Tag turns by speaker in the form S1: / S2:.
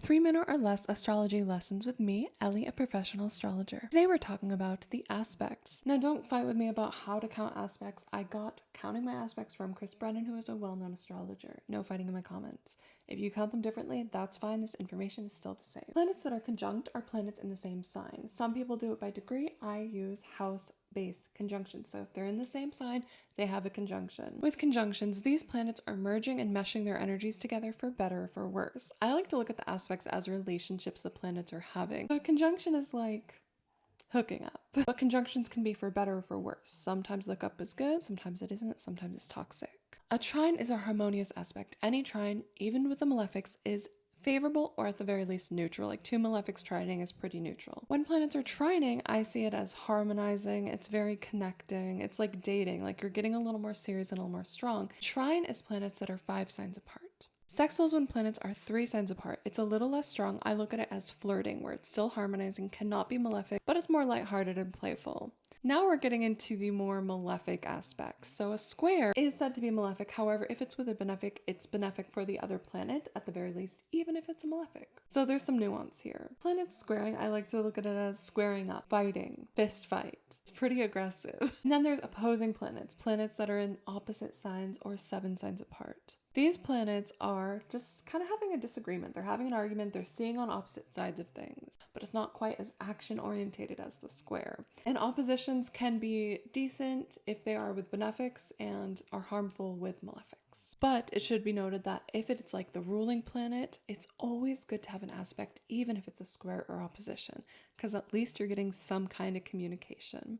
S1: 3-minute or less astrology lessons with me, Ellie, a professional astrologer. Today we're talking about the aspects. Now don't fight with me about how to count aspects. I got counting my aspects from Chris Brennan, who is a well-known astrologer. No fighting in my comments. If you count them differently, that's fine. This information is still the same. Planets that are conjunct are planets in the same sign. Some people do it by degree. I use house-based conjunctions. So if they're in the same sign, they have a conjunction. With conjunctions, these planets are merging and meshing their energies together for better or for worse. I like to look at the aspects as relationships the planets are having. So a conjunction is like hooking up. But conjunctions can be for better or for worse. Sometimes the hookup is good, sometimes it isn't, sometimes it's toxic. A trine is a harmonious aspect. Any trine, even with the malefics, is favorable or at the very least neutral. Like 2 malefics trining is pretty neutral. When planets are trining, I see it as harmonizing. It's very connecting. It's like dating, like you're getting a little more serious and a little more strong. Trine is planets that are 5 signs apart. Sextiles when planets are 3 signs apart. It's a little less strong. I look at it as flirting, where it's still harmonizing, cannot be malefic, but it's more lighthearted and playful. Now we're getting into the more malefic aspects. So a square is said to be malefic. However, if it's with a benefic, it's benefic for the other planet at the very least, even if it's a malefic. So there's some nuance here. Planets squaring, I like to look at it as squaring up, fighting, fist fight. It's pretty aggressive. And then there's opposing planets, planets that are in opposite signs or 7 signs apart. These planets are just kind of having a disagreement. They're having an argument. They're seeing on opposite sides of things, but it's not quite as action orientated as the square. And oppositions can be decent if they are with benefics and are harmful with malefics. But it should be noted that if it's like the ruling planet, it's always good to have an aspect, even if it's a square or opposition, because at least you're getting some kind of communication.